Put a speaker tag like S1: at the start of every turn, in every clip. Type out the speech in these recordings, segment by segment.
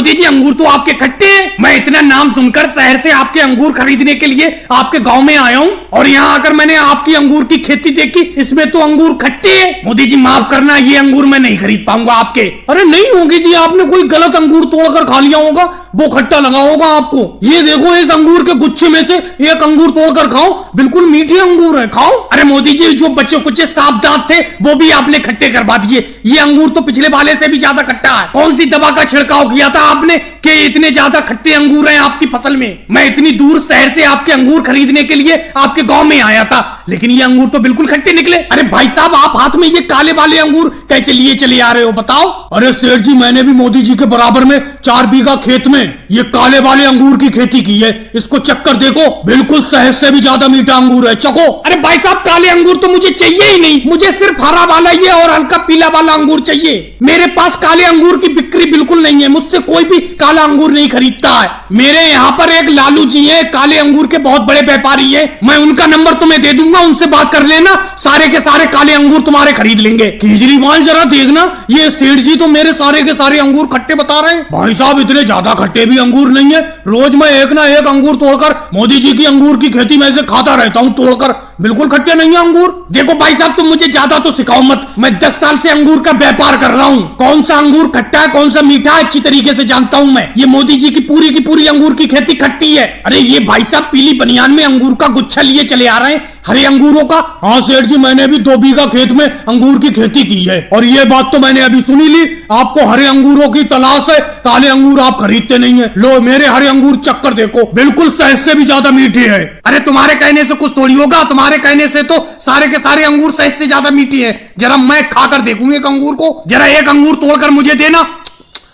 S1: मोदी जी अंगूर तो आपके खट्टे हैं। मैं इतना नाम सुनकर शहर से आपके अंगूर खरीदने के लिए आपके गांव में आया हूँ और यहाँ आकर मैंने आपकी अंगूर की खेती देखी, इसमें तो अंगूर खट्टे हैं। मोदी जी माफ करना, ये अंगूर मैं नहीं खरीद पाऊंगा आपके। अरे नहीं होगी जी, आपने कोई गलत अंगूर तोड़कर खा लिया होगा, वो खट्टा लगा होगा आपको। ये देखो, इस अंगूर के गुच्छे में से एक अंगूर तोड़कर खाओ, बिल्कुल मीठे अंगूर है, खाओ। अरे मोदी जी, जो बच्चों कुछ साफ दांत थे वो भी आपने खट्टे करवा दिए। ये अंगूर तो पिछले वाले से भी ज्यादा खट्टा है। कौन सी दवा का छिड़काव किया था आपने कि इतने ज्यादा खट्टे अंगूर हैं आपकी फसल में? मैं इतनी दूर शहर से आपके अंगूर खरीदने के लिए आपके गांव में आया था, लेकिन ये अंगूर तो बिल्कुल खट्टे निकले। अरे भाई साहब, आप हाथ में ये काले वाले अंगूर कैसे लिए चले आ रहे हो, बताओ?
S2: अरे सेठ जी, मैंने भी मोदी जी के बराबर में 4 बीघा खेत में ये काले वाले अंगूर की खेती की है। इसको चक्कर देखो, बिल्कुल शहद से भी ज्यादा मीठा अंगूर है, चखो।
S1: अरे भाई साहब, काले अंगूर तो मुझे चाहिए ही नहीं, मुझे सिर्फ हरा वाला ये और हल्का पीला वाला अंगूर चाहिए। मेरे पास काले अंगूर की बिक्री बिल्कुल नहीं है, मुझसे कोई भी काला अंगूर नहीं खरीदता है। मेरे यहाँ पर एक लालू जी है, काले अंगूर के बहुत बड़े व्यापारी है, मैं उनका नंबर तुम्हें दे दूंगा, उनसे बात कर लेना, सारे के सारे काले अंगूर तुम्हारे खरीद लेंगे।
S2: केजरीवाल जरा देखना, ये सेठ जी तो मेरे सारे के सारे अंगूर खट्टे बता रहे हैं। भाई साहब, इतने ज्यादा खट्टे भी अंगूर नहीं है, रोज मैं एक ना एक अंगूर तोड़कर मोदी जी की अंगूर की खेती में से खाता रहता हूँ तोड़कर, बिल्कुल खट्टे नहीं है अंगूर।
S1: देखो भाई साहब, तुम मुझे ज्यादा तो सिखाओ मत, मैं 10 साल से अंगूर का व्यापार कर रहा हूँ। कौन सा अंगूर खट्टा है, कौन सा मीठा है, अच्छी तरीके से जानता हूँ मैं। ये मोदी जी की पूरी अंगूर की खेती खट्टी है। अरे ये भाई साहब पीली बनियान में अंगूर का गुच्छा लिए चले आ रहे हैं, हरे अंगूरों का।
S2: हाँ सेठ जी, मैंने भी 2 बीघा खेत में अंगूर की खेती की है और ये बात तो मैंने अभी सुनी ली, आपको हरे अंगूरों की तलाश है, काले अंगूर आप खरीदते नहीं है। लो मेरे हरे अंगूर चक्कर देखो, बिल्कुल शहद से भी ज्यादा मीठे हैं।
S1: अरे तुम्हारे कहने से कुछ थोड़ी होगा, तुम्हारे कहने से तो सारे के सारे अंगूर शहद से ज्यादा मीठे हैं। जरा मैं खाकर देखूं एक अंगूर को, जरा एक अंगूर तोड़कर मुझे देना।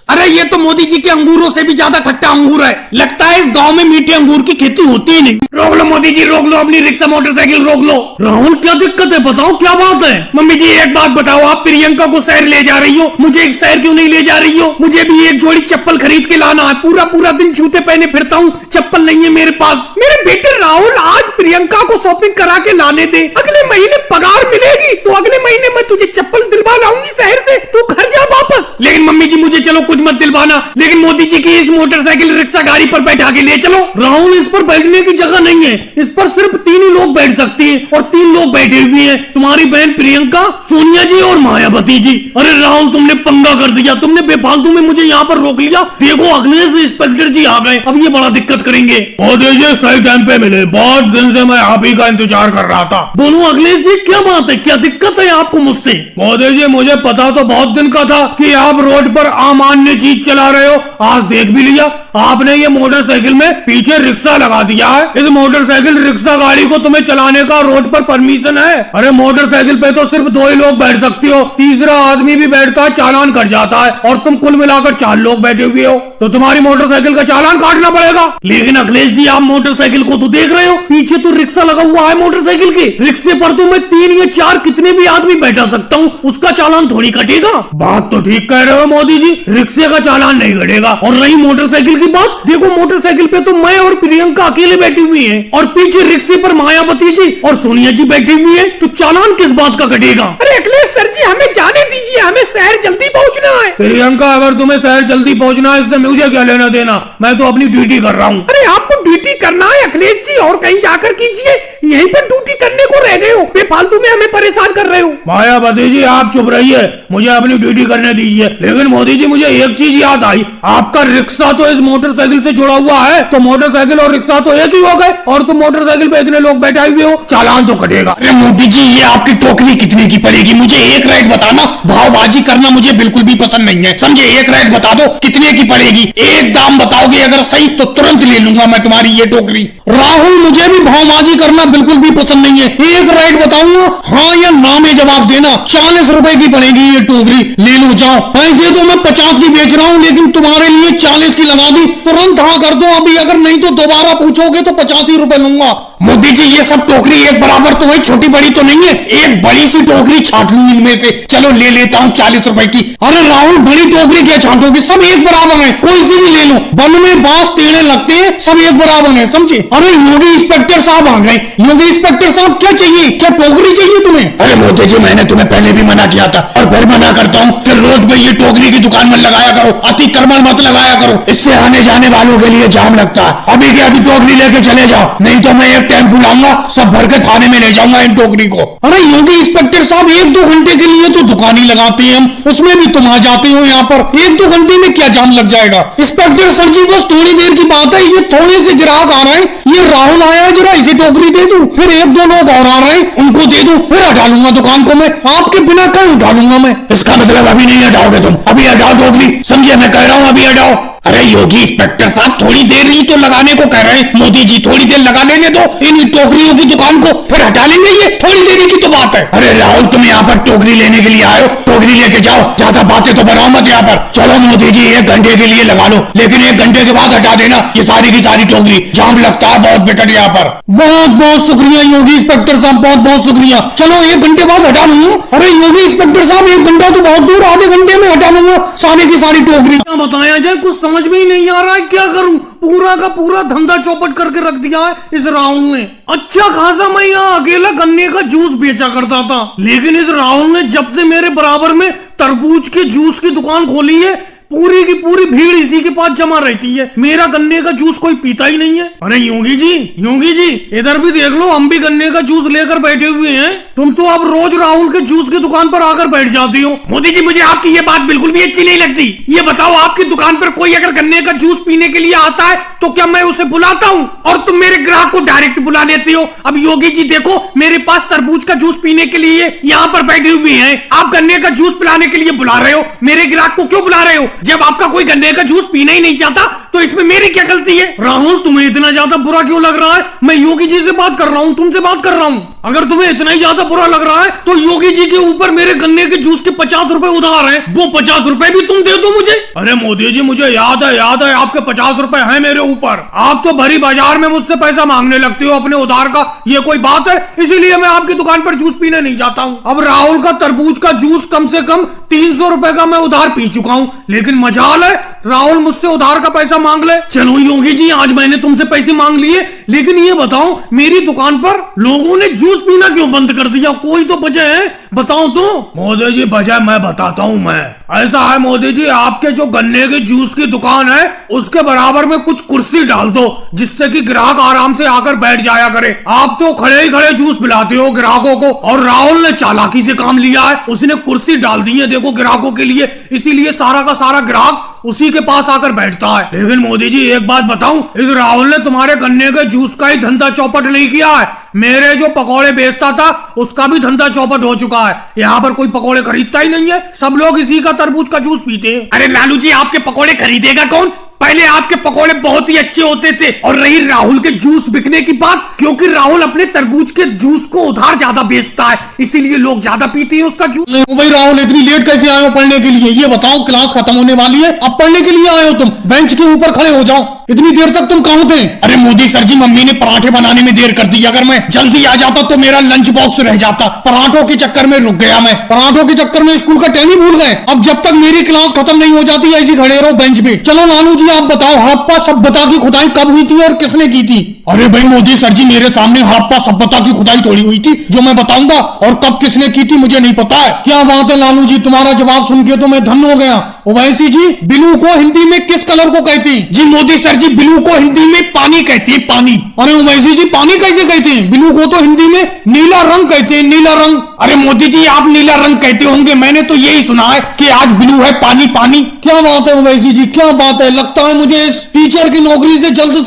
S1: अरे ये तो मोदी जी के अंगूरों से भी ज्यादा खट्टा अंगूर है, लगता है इस गांव में मीठे अंगूर की खेती होती ही नहीं। रोक लो मोदी जी, रोक लो अपनी रिक्शा मोटरसाइकिल रोक लो।
S2: राहुल, क्या दिक्कत है, बताओ क्या बात है?
S1: मम्मी जी एक बात बताओ, आप प्रियंका को शहर ले जा रही हो, मुझे एक शहर क्यों नहीं ले जा रही हो? मुझे भी एक जोड़ी चप्पल खरीद के लाना है, पूरा दिन जूते पहने फिरता हूँ, चप्पल नहीं है मेरे पास। मेरे बेटे राहुल, आज प्रियंका को शॉपिंग करा के लाने दे, अगले महीने पगार मिलेगी तो अगले महीने मैं तुझे चप्पल दिलवा लाऊंगी शहर से, तू घर जा वापस। लेकिन मम्मी जी मुझे चलो कुछ मत दिलवाना, लेकिन मोदी जी की इस मोटरसाइकिल रिक्शा गाड़ी पर बैठा के ले चलो।
S2: राहुल, इस पर बैठने की जगह नहीं है, इस पर सिर्फ 3 ही लोग बैठ सकते हैं और 3 लोग बैठे हुए हैं, तुम्हारी बहन प्रियंका, सोनिया जी और मायावती जी। अरे राहुल, तुमने पंगा कर दिया, तुमने बेफालतू में मुझे यहाँ पर रोक लिया। देखो अखिलेश इंस्पेक्टर जी आ गए, अब ये बड़ा दिक्कत करेंगे। मोदी जी सही टाइम पे मिले, बहुत दिन से मैं आप ही का इंतजार कर रहा था। बोलो अखिलेश जी, क्या बात है, क्या दिक्कत है आपको मुझसे? मोदी जी, मुझे पता तो बहुत दिन का था कि आप रोड पर अमान्य चीज चला रहे हो, आज देख भी लिया। आपने ये मोटरसाइकिल में पीछे रिक्शा लगा दिया है। इस मोटरसाइकिल रिक्शा गाड़ी को तुम्हें चलाने का रोड पर परमिशन है? अरे मोटरसाइकिल पे तो सिर्फ 2 ही लोग बैठ सकते हो, तीसरा आदमी भी बैठता है चालान कट जाता है, और तुम कुल मिलाकर 4 लोग बैठे हुए हो, तो तुम्हारी मोटरसाइकिल का चालान काटना पड़ेगा। लेकिन अखिलेश जी, आप मोटरसाइकिल को तो देख रहे हो, पीछे तो रिक्शा लगा हुआ है मोटरसाइकिल के, रिक्शे पर तो मैं 3 या 4 कितने भी आदमी बैठा सकता हूँ, उसका चालान थोड़ी कटेगा। बात तो ठीक कह रहे हो मोदी जी, रिक्शे का चालान नहीं कटेगा। और रही मोटरसाइकिल की बात, देखो मोटरसाइकिल पे तो मैं और प्रियंका अकेले बैठी हुई हैं, और पीछे रिक्शे पर मायावती जी और सोनिया जी बैठी हुई है, तो चालान किस बात का कटेगा?
S1: अरे अखिलेश सर जी, हमें जाने दीजिए, हमें शहर जल्दी पहुंचना है।
S2: प्रियंका, अगर तुम्हें शहर जल्दी पहुंचना है, इससे मुझे क्या लेना देना, मैं तो अपनी ड्यूटी कर रहा हूँ।
S1: अरे आपको ड्यूटी करना है अखिलेश जी, और कहीं जाकर कीजिए, यहीं पर ड्यूटी करने को रह गए हो, बेफालतू में हमें परेशान कर रहे हो।
S2: मायावती जी, आप चुप रहिए, मुझे अपनी ड्यूटी करने दीजिए। लेकिन मोदी जी, मुझे एक चीज याद आई, आपका रिक्शा तो इस मोटरसाइकिल से जुड़ा हुआ है, तो मोटरसाइकिल और रिक्शा तो एक ही हो गए, और तुम मोटरसाइकिल पे इतने लोग बैठे हुए हो, चालान तो कटेगा।
S1: अरे मोदी जी, ये आपकी टोकरी कितने की पड़ेगी? मुझे एक राइड बताना, भावबाजी करना मुझे बिल्कुल भी पसंद नहीं है, समझे? एक राइड बता दो कितने की पड़ेगी, एक दाम बताओगे अगर सही तो तुरंत ले लूंगा मैं तुम्हारी ये टोकरी।
S2: राहुल, मुझे भी भावबाजी करना बिल्कुल भी पसंद नहीं है, एक राइड बताऊंगा, हाँ या ना में जवाब देना। 40 रुपए की पड़ेगी ये टोकरी, ले लो जाओ। ऐसे तो मैं 50 की बेच रहा हूँ, लेकिन तुम्हारे लिए 40 की लगा दी, तुरंत हाँ कर दो अभी, अगर नहीं तो दोबारा पूछोगे तो 85 ही रुपए लूंगा।
S1: मोदी जी, ये सब टोकरी एक बराबर तो है, छोटी बड़ी तो नहीं है, एक बड़ी सी टोकरी छांट लूं इनमें से, चलो ले लेता हूँ 40 रुपए की।
S2: अरे राहुल, बड़ी टोकरी क्या छांटोगे, सब एक बराबर है, कोई सी भी ले लो, वन में बांस टेढ़े लगते हैं, सब एक बराबर है, समझे?
S1: अरे योगी इंस्पेक्टर साहब आ गए। योगी इंस्पेक्टर साहब क्या चाहिए, क्या टोकरी चाहिए तुम्हें?
S2: अरे मोदी जी, मैंने तुम्हें पहले भी मना किया था और फिर मना करता हूँ कि रोड पे ये टोकरी की दुकान मत लगाया करो, अतिक्रमण मत लगाया करो, इससे आने जाने वालों के लिए जाम लगता है। अभी के अभी टोकरी लेके चले जाओ, नहीं तो मैं एक टेम्पो लाऊंगा, सब भर के थाने में ले जाऊंगा इन टोकरी को।
S1: अरे योगी इंस्पेक्टर साहब, 1-2 घंटे के लिए तो दुकान ही लगाते हैं हम, उसमें भी तुम आ जाते हो यहाँ पर। 1-2 घंटे में क्या जाम लग जाएगा? इंस्पेक्टर सर जी, बस थोड़ी देर की बात है, ये थोड़े से ग्राहक आ रहे हैं, ये राहुल आया है, जरा इसे टोकरी दे दूं, फिर 1-2 लोग और आ रहे हैं, उनको दे दूं, फिर हटा लूंगा दुकान को मैं, आपके बिना कहीं उठा लूंगा मैं।
S2: इसका मतलब अभी नहीं हटाओगे तुम? अभी हटाओ टोकरी, समझे? मैं कह रहा हूँ अभी हटाओ। अरे योगी इंस्पेक्टर साहब, थोड़ी देर ही तो लगाने को कह रहे हैं। मोदी जी, थोड़ी देर लगा लेने दो इन टोकरियों की दुकान को, फिर हटा लेंगे, ये थोड़ी देरी की तो बात है। अरे राहुल, तुम यहाँ पर टोकरी लेने के लिए आए हो, टोकरी लेके जाओ, ज्यादा बातें तो बनाओ मत यहाँ पर। चलो मोदी जी, 1 घंटे के लिए लगा लो, लेकिन 1 घंटे के बाद हटा देना ये सारी की सारी टोकरी, जाम लगता है बहुत बेटर यहाँ पर।
S1: बहुत बहुत शुक्रिया योगी इंस्पेक्टर साहब, बहुत बहुत शुक्रिया। चलो 1 घंटे बाद हटा लूंगा। अरे योगी इंस्पेक्टर साहब, 1 घंटा तो बहुत दूर, आधे घंटे में हटा लूंगा सारी की सारी टोकरी। क्या बताया जाए, कुछ समझ में ही नहीं आ रहा है, क्या करूं? पूरा का पूरा धंधा चौपट करके रख दिया है इस राहुल ने। अच्छा खासा मैं यहाँ अकेला गन्ने का जूस बेचा करता था, लेकिन इस राहुल ने जब से मेरे बराबर में तरबूज के जूस की दुकान खोली है, पूरी की पूरी भीड़ इसी के पास जमा रहती है। मेरा गन्ने का जूस कोई पीता ही नहीं है। अरे योगी जी इधर भी देख लो, हम भी गन्ने का जूस लेकर बैठे हुए हैं। तुम तो अब रोज राहुल के जूस की दुकान पर आकर बैठ जाती हो। मोदी जी, मुझे आपकी ये बात बिल्कुल भी अच्छी नहीं लगती। ये बताओ, आपकी दुकान पर कोई अगर गन्ने का जूस पीने के लिए आता है तो क्या मैं उसे बुलाता हूँ और तुम मेरे ग्राहक को डायरेक्ट बुला लेती हो? अब योगी जी देखो, मेरे पास तरबूज का जूस पीने के लिए यहाँ पर बैठे हुए हैं, आप गन्ने का जूस पिलाने के लिए बुला रहे हो। मेरे ग्राहक को क्यों बुला रहे हो? जब आपका कोई गन्ने का जूस पीना ही नहीं चाहता तो इसमें मेरी क्या गलती है? राहुल, तुम्हें इतना ज्यादा बुरा क्यों लग रहा है? मैं योगी जी से बात कर रहा हूँ, तुमसे बात कर रहा हूँ। अगर तुम्हें इतना ही ज्यादा बुरा लग रहा है तो योगी जी के ऊपर मेरे गन्ने के जूस के 50 रुपए उधार हैं, वो 50 रुपए भी तुम दे दो मुझे। अरे मोदी जी, मुझे याद है आपके 50 रुपए हैं मेरे ऊपर। आप तो भरी बाजार में मुझसे पैसा मांगने लगते हो अपने उधार का, ये कोई बात है? इसीलिए मैं आपकी दुकान पर जूस पीने नहीं जाता हूँ। अब राहुल का तरबूज का जूस कम से कम 300 रुपए का मैं उधार पी चुका हूँ, लेकिन मजाल है राहुल मुझसे उधार का पैसा मांग ले। चलो योगी जी, आज मैंने तुमसे पैसे मांग लिए, लेकिन ये बताओ, मेरी दुकान पर लोगों ने जूस पीना क्यों बंद कर दिया? कोई तो वजह है, बताओ तो। मोदी जी, वजह मैं बताता हूँ। मैं ऐसा है मोदी जी, आपके जो गन्ने के जूस की दुकान है उसके बराबर में कुछ कुर्सी डाल दो, जिससे कि ग्राहक आराम से आकर बैठ जाया करे। आप तो खड़े ही खड़े जूस पिलाते हो ग्राहकों को, और राहुल ने चालाकी से काम लिया है, उसने कुर्सी डाल दी है देखो ग्राहकों के लिए, इसीलिए सारा का सारा ग्राहक उसी के पास आकर बैठता है। लेकिन मोदी जी, एक बात बताऊं, इस राहुल ने तुम्हारे गन्ने के जूस का ही धंधा चौपट नहीं किया है, मेरे जो पकौड़े बेचता था उसका भी धंधा चौपट हो चुका है। यहाँ पर कोई पकौड़े खरीदता ही नहीं है, सब लोग इसी का तरबूज का जूस पीते हैं। अरे लालू जी, आपके पकौड़े खरीदेगा कौन? पहले आपके पकौड़े बहुत ही अच्छे होते थे। और रही राहुल के जूस बिकने की बात, क्योंकि राहुल अपने तरबूज के जूस को उधार ज्यादा बेचता है, इसीलिए लोग ज्यादा पीते हैं उसका जूस। भाई राहुल, इतनी लेट कैसे आए हो पढ़ने के लिए? ये बताओ, क्लास खत्म होने वाली है, अब पढ़ने के लिए आए हो तुम? बेंच के ऊपर खड़े हो जाओ, इतनी देर तक तुम कहाँ थे? अरे मोदी सर जी, मम्मी ने पराठे बनाने में देर कर दी, अगर मैं जल्दी आ जाता तो मेरा लंच बॉक्स रह जाता, पराठों के चक्कर में रुक गया मैं। पराठों के चक्कर में स्कूल का टाइम ही भूल गए। अब जब तक मेरी क्लास खत्म नहीं हो जाती ऐसी खड़े रहो बेंच पे। चलो लालू जी, आप बताओ, हड़प्पा सभ्यता की खुदाई कब हुई थी और किसने की थी? अरे भाई मोदी सर जी, मेरे सामने हड़प्पा सभ्यता की खुदाई थोड़ी हुई थी जो मैं बताऊंगा, और कब किसने की थी मुझे नहीं पता है। क्या बात है लालू जी, तुम्हारा जवाब सुन के तो मैं धन्य हो गया। ओवैसी जी, ब्लू को हिंदी में किस कलर को कहते हैं? जी मोदी सर जी, ब्लू को हिंदी में पानी कहते हैं, पानी। अरे ओवैसी जी, पानी कैसे कहते हैं? ब्लू को तो हिंदी में नीला रंग कहते हैं, नीला रंग। अरे मोदी जी, आप नीला रंग कहते होंगे, मैंने तो यही सुना है कि आज ब्लू है पानी, पानी। क्या बात है ओवैसी जी, क्या बात है, लगता है मुझे इस टीचर की नौकरी से जल्द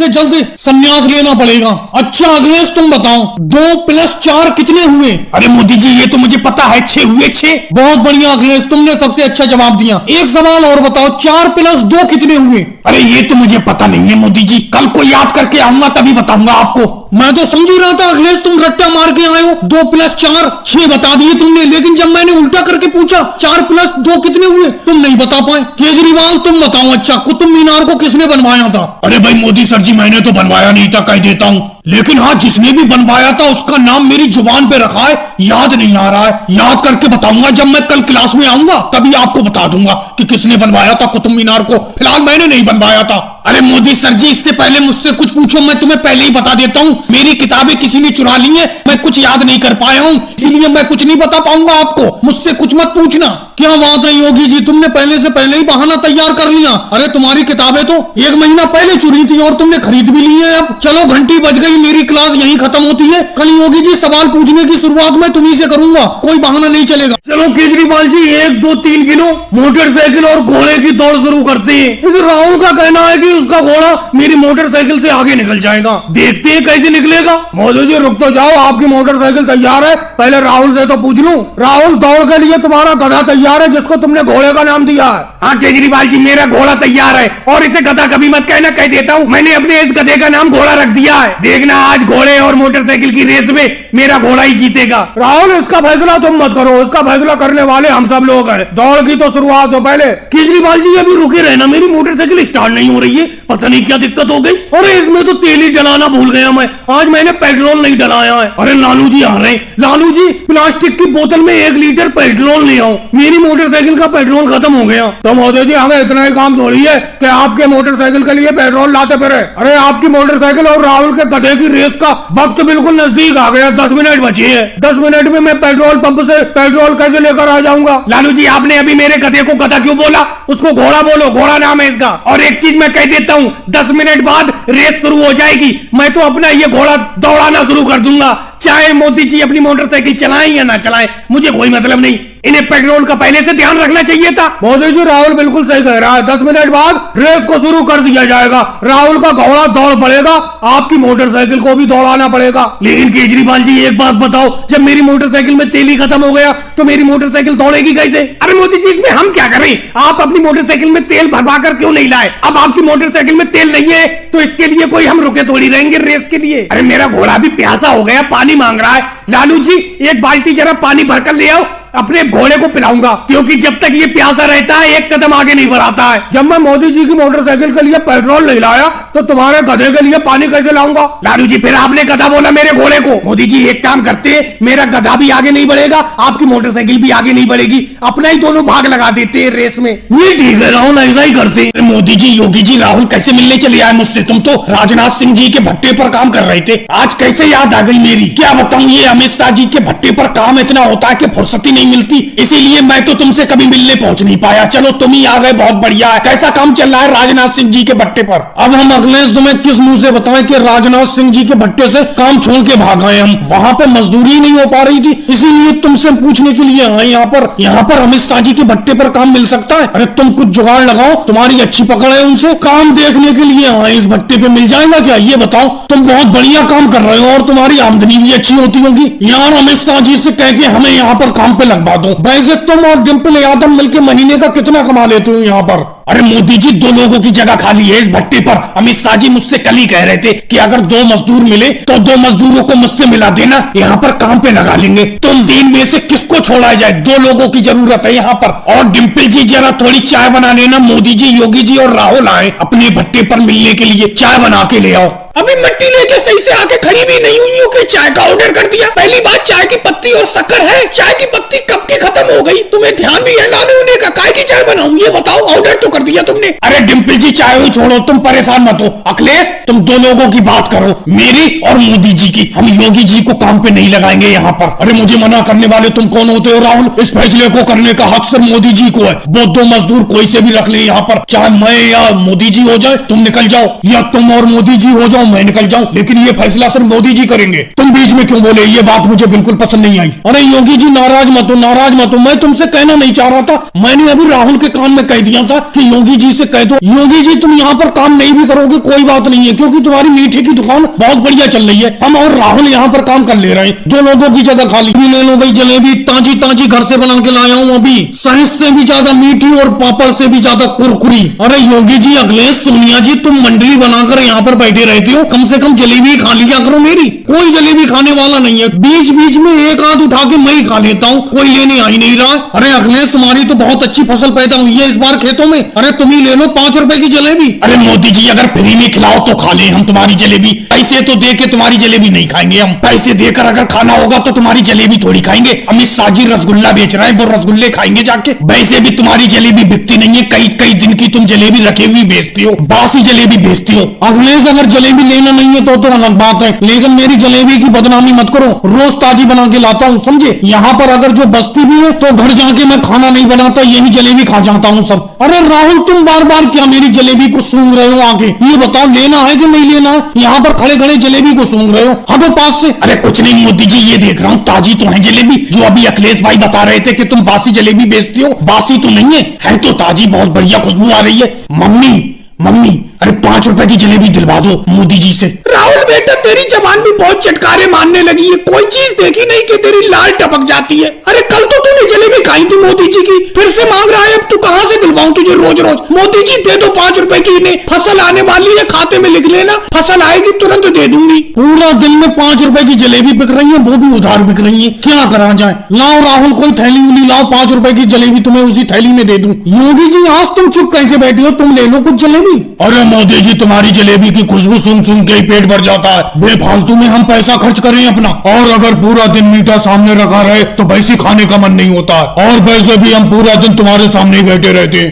S1: संन्यास लेना पड़ेगा। अच्छा अखिलेश, तुम बताओ, 2 + 4 कितने हुए? अरे मोदी जी, ये तो मुझे पता है, 6 हुए, 6। बहुत बढ़िया अखिलेश, तुमने सबसे अच्छा जवाब दिया। एक सवाल और बताओ, 4 + 2 कितने हुए? अरे ये तो मुझे पता नहीं है मोदी जी, कल को याद करके आऊंगा तभी बताऊंगा आपको। मैं तो समझ ही रहा था अखिलेश, तुम रट्टा मार के आए हो, 2 + 4 6 बता दिए तुमने, लेकिन जब मैंने उल्टा करके पूछा 4 + 2 कितने हुए, तुम नहीं बता पाए। केजरीवाल, तुम बताओ, अच्छा कुतुब मीनार को किसने बनवाया था? अरे भाई मोदी सर जी, मैंने तो बनवाया नहीं था, कह देता हूँ। लेकिन हाँ, जिसने भी बनवाया था उसका नाम मेरी जुबान पे रखा है, याद नहीं आ रहा है। याद करके बताऊंगा, जब मैं कल क्लास में आऊंगा तभी आपको बता दूंगा कि किसने बनवाया था कुतुब मीनार को। फिलहाल मैंने नहीं बनवाया था। अरे मोदी सर जी, इससे पहले मुझसे कुछ पूछो, मैं तुम्हें पहले ही बता देता हूँ, मेरी किताबें किसी ने चुरा ली है, मैं कुछ याद नहीं कर पाया हूँ, इसीलिए मैं कुछ नहीं बता पाऊंगा आपको। मुझसे कुछ मत पूछना। क्या बात है योगी जी, तुमने पहले से पहले ही बहाना तैयार कर लिया। अरे तुम्हारी किताबें तो 1 महीना पहले चुरी थी और तुमने खरीद भी ली है। अब चलो, घंटी बज गई, मेरी क्लास यहीं खत्म होती है। कल योगी जी सवाल पूछने की शुरुआत मैं तुम्ही से करूंगा, कोई बहाना नहीं चलेगा।
S2: चलो केजरीवाल जी, 1 2 3 गिनो, मोटरसाइकिल और घोड़े की दौड़ शुरू करते हैं। इस राहुल का कहना है कि उसका घोड़ा मेरी मोटरसाइकिल से आगे निकल जाएगा, देखते हैं कैसे निकलेगा। मोदी जी रुक तो जाओ, आपकी मोटरसाइकिल तैयार है, पहले राहुल से तो पूछ लूं। राहुल, दौड़ के लिए तुम्हारा गधा तैयार है जिसको तुमने घोड़े का नाम दिया है?
S1: हाँ केजरीवाल जी, मेरा घोड़ा तैयार है, और इसे गधा कभी मत कहना, कह देता हूँ, मैंने अपने इस गधे का नाम घोड़ा रख दिया है। देखना आज घोड़े और मोटरसाइकिल की रेस में मेरा घोड़ा ही जीतेगा।
S2: राहुल, इसका फैसला तुम मत करो, इसका फैसला करने वाले हम सब लोग हैं। दौड़ की तो शुरुआत हो पहले। केजरीवाल जी अभी रुके रहना, मेरी मोटरसाइकिल स्टार्ट नहीं हो रही है, पता नहीं क्या दिक्कत हो गई। अरे इसमें तो तेल ही डलाना भूल गया मैं, आज मैंने पेट्रोल नहीं डलाया है। अरे लालू जी आ रहे हैं। लालू जी, प्लास्टिक की बोतल में 1 लीटर पेट्रोल ले आओ, मेरी मोटरसाइकिल का पेट्रोल खत्म हो गया। तो मोदी जी, हमें इतना ही काम थोड़ी है कि आपके मोटरसाइकिल के लिए पेट्रोल लाते फिरे। अरे आपकी मोटरसाइकिल और राहुल के गधे की रेस का वक्त बिल्कुल नजदीक आ गया, 10 मिनट बचे हैं। 10 मिनट में मैं पेट्रोल पंप से पेट्रोल कैसे लेकर आ जाऊंगा?
S1: लालू जी, आपने अभी मेरे गधे को गधा क्यों बोला? उसको घोड़ा बोलो, घोड़ा नाम है इसका। और एक चीज मैं कह देता हूँ, 10 मिनट बाद रेस शुरू हो जाएगी, मैं तो अपना ये घोड़ा दौड़ाना शुरू कर दूंगा, चाहे मोदी जी अपनी मोटरसाइकिल चलाएं या ना चलाएं, मुझे कोई मतलब नहीं। इन्हें पेट्रोल का पहले से ध्यान रखना चाहिए था।
S2: मोदी जी, राहुल बिल्कुल सही कह रहा है, 10 मिनट बाद रेस को शुरू कर दिया जाएगा। राहुल का घोड़ा दौड़ पड़ेगा, आपकी मोटरसाइकिल को भी दौड़ाना पड़ेगा।
S1: लेकिन केजरीवाल जी, एक बात बताओ, जब मेरी मोटरसाइकिल में तेल ही खत्म हो गया तो मेरी मोटरसाइकिल दौड़ेगी कैसे? अरे मोदी जी, इसमें हम क्या करें? आप अपनी मोटरसाइकिल में तेल भरवा कर क्यों नहीं लाए? अब आपकी मोटरसाइकिल में तेल नहीं है तो इसके लिए कोई हम रुके थोड़ी रहेंगे रेस के लिए। अरे मेरा घोड़ा भी प्यासा हो गया, पानी मांग रहा है। लालू जी, 1 बाल्टी जरा पानी भरकर ले आओ, अपने घोड़े को पिलाऊंगा, क्योंकि जब तक ये प्यासा रहता है 1 कदम आगे नहीं बढ़ाता है।
S2: जब मैं मोदी जी की मोटरसाइकिल के लिए पेट्रोल नहीं लाया तो तुम्हारे गधे के लिए पानी कैसे लाऊंगा?
S1: लालू जी, फिर आपने गधा बोला मेरे घोड़े को। मोदी जी, एक काम करते, मेरा गधा भी आगे नहीं बढ़ेगा, आपकी मोटरसाइकिल भी आगे नहीं बढ़ेगी, अपना ही दोनों भाग लगा देते हैं रेस में।
S2: ये ठीक है राहुल, ऐसा ही करते।
S1: मोदी जी, योगी जी, राहुल कैसे मिलने चले आए मुझसे? तुम तो राजनाथ सिंह जी के भट्टे पर काम कर रहे थे, आज कैसे याद आ गई मेरी? क्या बताऊं, ये अमित शाह जी के भट्टे पर काम इतना होता है कि फुर्सत ही नहीं मिलती, इसीलिए मैं तो तुमसे कभी मिलने पहुंच नहीं पाया। चलो तुम ही आ गए, बहुत बढ़िया है। कैसा काम चल रहा है राजनाथ सिंह जी के भट्टे पर?
S2: अब हम अखिलेश तुम्हें किस मुंह से बताएं कि राजनाथ सिंह जी के भट्टे से काम छोड़ के भाग गए हम, वहां पे मजदूरी नहीं हो पा रही थी, इसीलिए तुमसे पूछने के लिए आए यहाँ पर अमित शाह जी के भट्टे पर काम मिल सकता है? अरे तुम कुछ जुगाड़ लगाओ, तुम्हारी अच्छी पकड़ है उनसे, काम देखने के लिए आए, इस भट्टे पे मिल जाएगा क्या ये बताओ? तुम बहुत बढ़िया काम कर रहे हो और तुम्हारी आमदनी भी अच्छी होती होगी। यार अमित शाह जी से कह के हमें यहाँ पर काम पे लगवा दो। वैसे तुम और डिम्पल यादव मिलके महीने का कितना कमा लेते हो यहाँ पर?
S1: अरे मोदी जी, 2 लोगों की जगह खाली है इस भट्टे पर। अमित शाह जी मुझसे कल ही कह रहे थे कि अगर 2 मजदूर मिले तो 2 मजदूरों को मुझसे मिला देना, यहाँ पर काम पे लगा लेंगे। तुम 3 में से किसको छोड़ा जाए? 2 लोगों की जरूरत है यहाँ पर। और डिम्पल जी, जरा थोड़ी चाय बना लेना, मोदी जी, योगी जी और राहुल आए अपने भट्टे पर मिलने के लिए, चाय बना के ले आओ। अभी मिट्टी लेके सही से आके खड़ी भी नहीं हुई हो कि चाय का ऑर्डर कर दिया। पहली बात, चाय की पत्ती और शक्कर है, चाय की पत्ती कब की खत्म हो गई? तुम्हें ध्यान भी है लाने होने का? काय की चाय बनाऊं ये बताओ, ऑर्डर तो कर दिया तुमने। अरे डिम्पल जी, चाय हुई छोड़ो, तुम परेशान मत हो। अखिलेश, तुम 2 लोगों की बात करो, मेरी और मोदी जी की। हम योगी जी को काम पे नहीं लगाएंगे यहाँ पर। अरे मुझे मना करने वाले तुम कौन होते हो राहुल? इस फैसले को करने का हक सिर्फ मोदी जी को है। वो 2 मजदूर कोई से भी रख ले यहाँ पर, चाहे मैं या मोदी जी हो जाए, तुम निकल जाओ, या तुम और मोदी जी हो जाओ, मैं निकल जाऊं, लेकिन ये फैसला सिर्फ मोदी जी करेंगे। तुम बीच में क्यों बोले? ये बात मुझे बिल्कुल पसंद नहीं आई।
S2: अरे योगी जी, नाराज मत हो, नाराज मत हो, मैं तुमसे कहना नहीं चाह रहा था, मैंने अभी राहुल के कान में कह दिया था कि योगी जी से कह दो। योगी जी, तुम यहाँ पर काम नहीं भी करोगे कोई बात नहीं है, क्योंकि तुम्हारी मीठे की दुकान बहुत बढ़िया चल रही है। हम और राहुल यहाँ पर काम कर ले रहे हैं, 2 लोगों की जगह खाली। ले लो भाई, जलेबी ताजी ताजी घर से बना के लाया हूँ अभी, शहद से भी ज्यादा मीठी और पापड़ से भी ज्यादा कुरकुरी। अरे योगी जी, अखिलेश, सोनिया जी, तुम मंडली बनाकर यहाँ पर बैठे रहते हो, कम से कम जलेबी खा लिया करो मेरी। कोई जलेबी खाने वाला नहीं है, बीच बीच में एक आध उठा के मैं ही खा लेता हूँ, कोई लेने आ ही नहीं रहा। अरे अखिलेश, तुम्हारी तो बहुत अच्छी फसल पैदा हुई है इस बार खेतों में, अरे तुम ही ले लो 5 रुपए की जलेबी।
S1: अरे मोदी जी, अगर फ्री में खिलाओ तो खा ले हम तुम्हारी जलेबी, पैसे तो दे के तुम्हारी जलेबी नहीं खाएंगे हम। पैसे देकर अगर खाना होगा तो तुम्हारी जलेबी थोड़ी खाएंगे। अमित शाह जी रसगुल्ला बेच रहे हैं, वो रसगुल्ले खाएंगे जाके। वैसे भी तुम्हारी जलेबी बिकती नहीं है, कई कई दिन की तुम जलेबी रखी हुई बेचती हो, बासी जलेबी बेचती हो। अखिलेश अगर जलेबी लेना नहीं है तो अलग बात है, लेकिन मेरी जलेबी की बदनामी मत करो। रोज ताजी बना के लाता हूँ, समझे। यहाँ पर अगर जो बस्ती भी है तो घर जाके मैं खाना नहीं बनाता, यही जलेबी खा जाता हूँ सब। अरे राहुल तुम बार बार क्या मेरी जलेबी को सूंघ रहे हो आके? ये बताओ लेना है कि नहीं लेना है? यहाँ पर खड़े खड़े जलेबी को सूंघ रहे हो, हटो पास से। अरे कुछ नहीं मोदी जी, ये देख रहा हूँ ताजी तो है जलेबी। जो अभी अखिलेश भाई बता रहे थे कि तुम बासी जलेबी बेचती हो, बासी तो नहीं है तो ताजी, बहुत बढ़िया खुशबू आ रही है। मम्मी मम्मी अरे 5 रुपए की जलेबी दिलवा दो मोदी जी से। राहुल बेटा तेरी जबान भी बहुत चटकारे मारने लगी है, कोई चीज देखी नहीं कि तेरी लाल टपक जाती है। अरे कल तो तूने जलेबी खाई थी मोदी जी की, फिर से मांग रहा है, अब तू कहां से दिलवाऊं तुझे रोज रोज? मोदी जी दे दो 5 रुपए की, इन्हें फसल आने वाली है, खाते में लिख लेना, फसल आएगी तुरंत दे दूंगी। पूरा दिन में 5 रुपए की जलेबी बिक रही है, वो भी उधार बिक रही है, क्या करा जाए? लाओ राहुल कोई थैली उली लाओ, 5 रुपए की जलेबी तुम्हें उसी थैली में दे दूं। योगी जी आज तुम चुप कैसे बैठी हो, तुम ले लो कुछ जलेबी। अरे मोदी जी तुम्हारी जलेबी की खुशबू सुन सुन के ही पेट भर जाता है, बेफालतू में हम पैसा खर्च करें अपना। और अगर पूरा दिन मीठा सामने रखा रहे तो वैसे खाने का मन नहीं होता है, और वैसे भी हम पूरा दिन तुम्हारे सामने ही बैठे रहते हैं।